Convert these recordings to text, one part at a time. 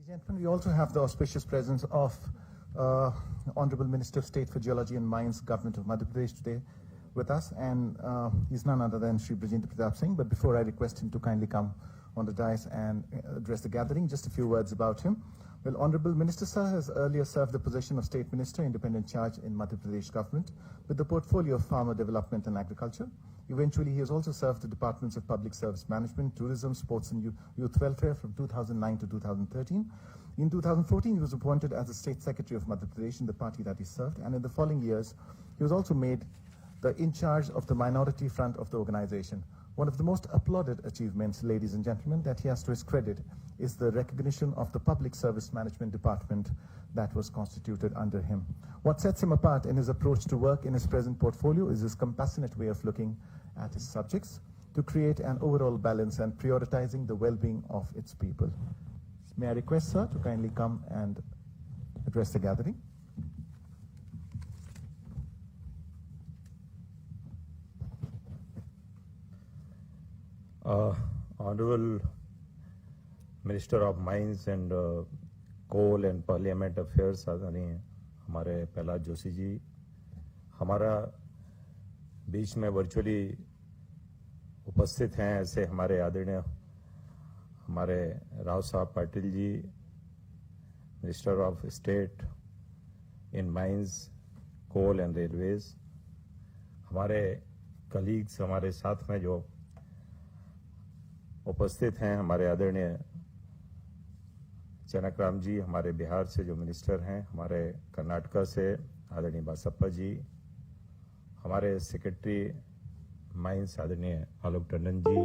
Gentlemen, we also have the auspicious presence of Honorable Minister of State for Geology and Mines, Government of Madhya Pradesh today with us, and he's none other than Shri Brajendra Pratap Singh. But before I request him to kindly come on the dais and address the gathering, just a few words about him. Well, Honorable Minister Sir has earlier served the position of State Minister, Independent Charge in Madhya Pradesh government with the portfolio of Farmer Development and Agriculture. Eventually, he has also served the Departments of Public Service Management, Tourism, Sports and Youth Welfare from 2009 to 2013. In 2014, he was appointed as the State Secretary of Madhya Pradesh in the party that he served, and in the following years, he was also made the in charge of the minority front of the organization. One of the most applauded achievements, ladies and gentlemen, that he has to his credit is the recognition of the Public Service Management Department that was constituted under him. What sets him apart in his approach to work in his present portfolio is his compassionate way of looking at his subjects to create an overall balance and prioritizing the well-being of its people. May I request, sir, to kindly come and address the gathering. Honorable Minister of Mines and Coal and Parliament Affairs आदरणीय हमारे प्रहलाद जोशी जी, हमारा बीच में virtually उपस्थित हैं ऐसे हमारे आदरणीय हमारे Rao Sahab Patil ji, minister of state in mines, coal and railways, हमारे कलीग्स हमारे साथ में जो उपस्थित हैं, हमारे आदरणीय जनकराम जी हमारे बिहार से जो मिनिस्टर हैं, हमारे कर्नाटका से आदरणीय बासप्पा जी, हमारे सेक्रेटरी माइंस आदरणीय आलोक टंडन जी,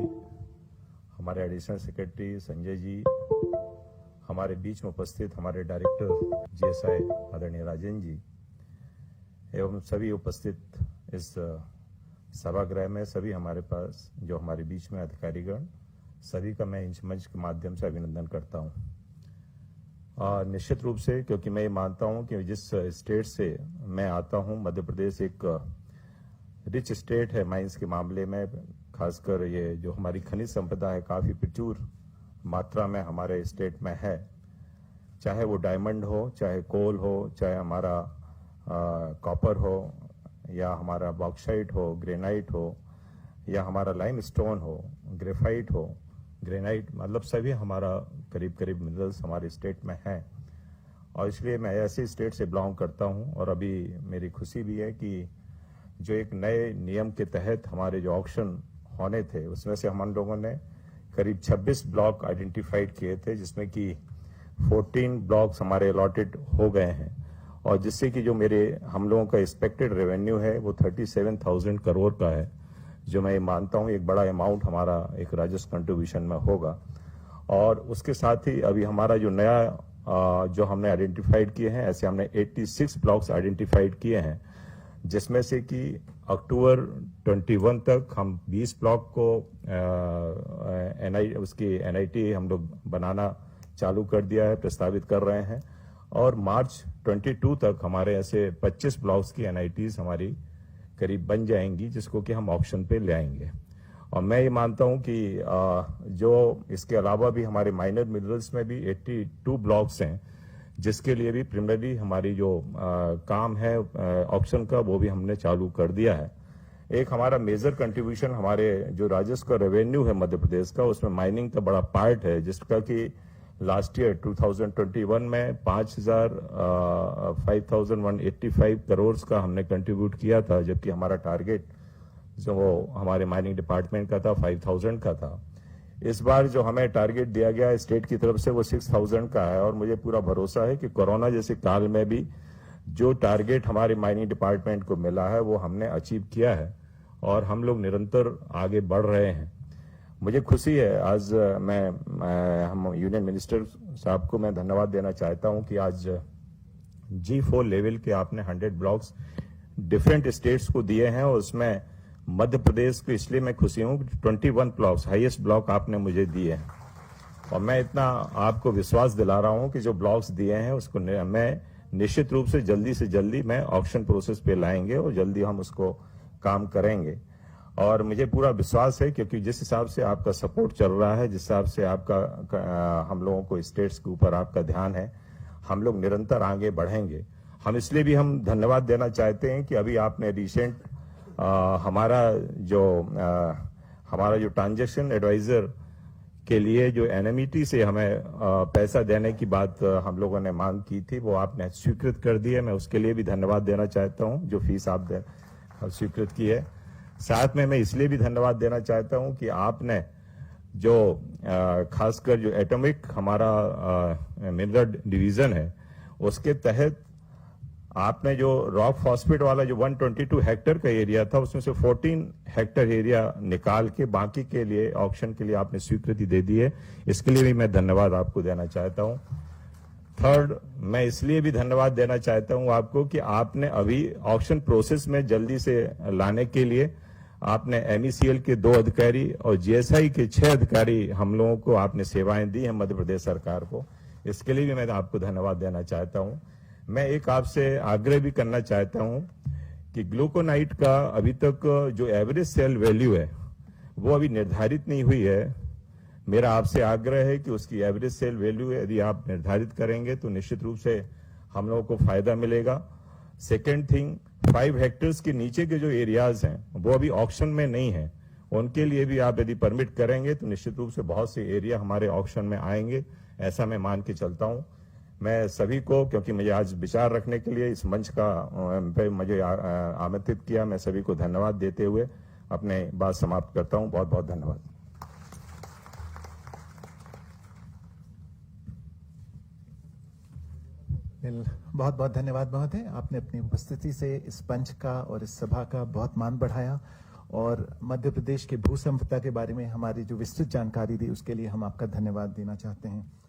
हमारे एडिशनल सेक्रेटरी संजय जी, हमारे बीच में उपस्थित हमारे डायरेक्टर जीएसआई आदरणीय राजेंद्र जी एवं सभी उपस्थित इस सभागृह में सभी हमारे पास जो हमारे बीच में अधिकारीगण, सभी का मैं इंच मंच के माध्यम से अभिनंदन करता हूं। निश्चित रूप से क्योंकि मैं ये मानता हूं कि जिस स्टेट से मैं आता हूं, मध्य प्रदेश एक रिच स्टेट है माइंस के मामले में, खासकर ये जो हमारी खनिज संपदा है काफ़ी प्रचुर मात्रा में हमारे स्टेट में है, चाहे वो डायमंड हो, चाहे कोल हो, चाहे हमारा कॉपर हो, या हमारा बॉक्साइट हो, ग्रेनाइट हो, या हमारा लाइमस्टोन हो, ग्रेफाइट हो, ग्रेनाइट, मतलब सभी हमारा करीब करीब मिनरल्स हमारे स्टेट में हैं। और इसलिए मैं ऐसे स्टेट से बिलोंग करता हूं और अभी मेरी खुशी भी है कि जो एक नए नियम के तहत हमारे जो ऑक्शन होने थे उसमें से हम लोगों ने करीब 26 ब्लॉक आइडेंटिफाइड किए थे, जिसमें कि 14 ब्लॉक्स हमारे अलॉटेड हो गए हैं, और जिससे कि जो मेरे हम लोगों का एक्सपेक्टेड रेवेन्यू है वो 37,000 करोड़ का है, जो मैं मानता हूं एक बड़ा अमाउंट हमारा एक राजस्व कंट्रीब्यूशन में होगा। और उसके साथ ही अभी हमारा जो नया जो हमने आइडेंटिफाइड किए हैं, ऐसे हमने 86 ब्लॉक्स आइडेंटिफाइड किए हैं, जिसमें से कि अक्टूबर 21 तक हम 20 ब्लॉक को उसकी एनआईटी हम लोग बनाना चालू कर दिया है, प्रस्तावित कर रहे हैं, और मार्च 22 तक हमारे ऐसे 25 ब्लॉक्स की एनआईटीज हमारी करीब बन जाएंगी, जिसको कि हम ऑक्शन पे ले आएंगे। और मैं ये मानता हूं कि जो इसके अलावा भी हमारे माइनर मिनरल्स में भी 82 ब्लॉक्स हैं, जिसके लिए भी प्रिलिमिनरी हमारी जो काम है ऑक्शन का वो भी हमने चालू कर दिया है। एक हमारा मेजर कंट्रीब्यूशन हमारे जो राजस्व का रेवेन्यू है मध्य प्रदेश का, उसमें माइनिंग का बड़ा पार्ट है, जिसका कि लास्ट ईयर 2021 में 5,185 करोड़ का हमने कंट्रीब्यूट किया था, जबकि हमारा टारगेट जो हमारे माइनिंग डिपार्टमेंट का था 5,000 का था। इस बार जो हमें टारगेट दिया गया है स्टेट की तरफ से वो 6,000 का है, और मुझे पूरा भरोसा है कि कोरोना जैसे काल में भी जो टारगेट हमारे माइनिंग डिपार्टमेंट को मिला है वो हमने अचीव किया है, और हम लोग निरंतर आगे बढ़ रहे हैं। मुझे खुशी है, आज हम यूनियन मिनिस्टर साहब को मैं धन्यवाद देना चाहता हूं कि आज G4 लेवल के आपने 100 ब्लॉक्स डिफरेंट स्टेट्स को दिए हैं, और उसमें मध्य प्रदेश को इसलिए मैं खुशी हूं कि 21 ब्लॉक्स हाईएस्ट ब्लॉक आपने मुझे दिए हैं, और मैं इतना आपको विश्वास दिला रहा हूं कि जो ब्लॉक्स दिए हैं उसको मैं निश्चित रूप से जल्दी मैं ऑक्शन प्रोसेस पे लाएंगे और जल्दी हम उसको काम करेंगे। और मुझे पूरा विश्वास है क्योंकि जिस हिसाब से आपका सपोर्ट चल रहा है, जिस हिसाब से आपका हम लोगों को स्टेट्स के ऊपर आपका ध्यान है, हम लोग निरंतर आगे बढ़ेंगे। हम इसलिए भी हम धन्यवाद देना चाहते हैं कि अभी आपने रिसेंट हमारा जो ट्रांजैक्शन एडवाइजर के लिए जो एनएमईटी से हमें पैसा देने की बात हम लोगों ने मांग की थी, वो आपने स्वीकृत कर दी है। मैं उसके लिए भी धन्यवाद देना चाहता हूं, जो फीस आप स्वीकृत की है। साथ में मैं इसलिए भी धन्यवाद देना चाहता हूं कि आपने जो खासकर जो एटॉमिक हमारा मिनरल डिवीजन है, उसके तहत आपने जो रॉक फॉस्फेट वाला जो 122 हेक्टेयर का एरिया था, उसमें से 14 हेक्टेयर एरिया निकाल के बाकी के लिए ऑक्शन के लिए आपने स्वीकृति दे दी है। इसके लिए भी मैं धन्यवाद आपको देना चाहता हूं। थर्ड, मैं इसलिए भी धन्यवाद देना चाहता हूं आपको कि आपने अभी ऑक्शन प्रोसेस में जल्दी से लाने के लिए आपने MECL के 2 अधिकारी और GSI के 6 अधिकारी हम लोगों को आपने सेवाएं दी हैं मध्य प्रदेश सरकार को। इसके लिए भी मैं आपको धन्यवाद देना चाहता हूं। मैं एक आपसे आग्रह भी करना चाहता हूं कि ग्लूकोनाइट का अभी तक जो एवरेज सेल वैल्यू है वो अभी निर्धारित नहीं हुई है। मेरा आपसे आग्रह है कि उसकी एवरेज सेल वैल्यू यदि आप निर्धारित करेंगे तो निश्चित रूप से हम लोगों को फायदा मिलेगा। सेकेंड थिंग, 5 हेक्टेयर्स के नीचे के जो एरियाज हैं वो अभी ऑक्शन में नहीं है, उनके लिए भी आप यदि परमिट करेंगे तो निश्चित रूप से बहुत से एरिया हमारे ऑक्शन में आएंगे, ऐसा मैं मान के चलता हूं। मैं सभी को, क्योंकि मुझे आज विचार रखने के लिए इस मंच का पे मुझे आमंत्रित किया, मैं सभी को धन्यवाद देते हुए अपने बात समाप्त करता हूं। बहुत बहुत धन्यवाद। बहुत बहुत धन्यवाद महोदय, आपने अपनी उपस्थिति से इस मंच का और इस सभा का बहुत मान बढ़ाया और मध्य प्रदेश के भू संपदा के बारे में हमारी जो विस्तृत जानकारी दी उसके लिए हम आपका धन्यवाद देना चाहते हैं।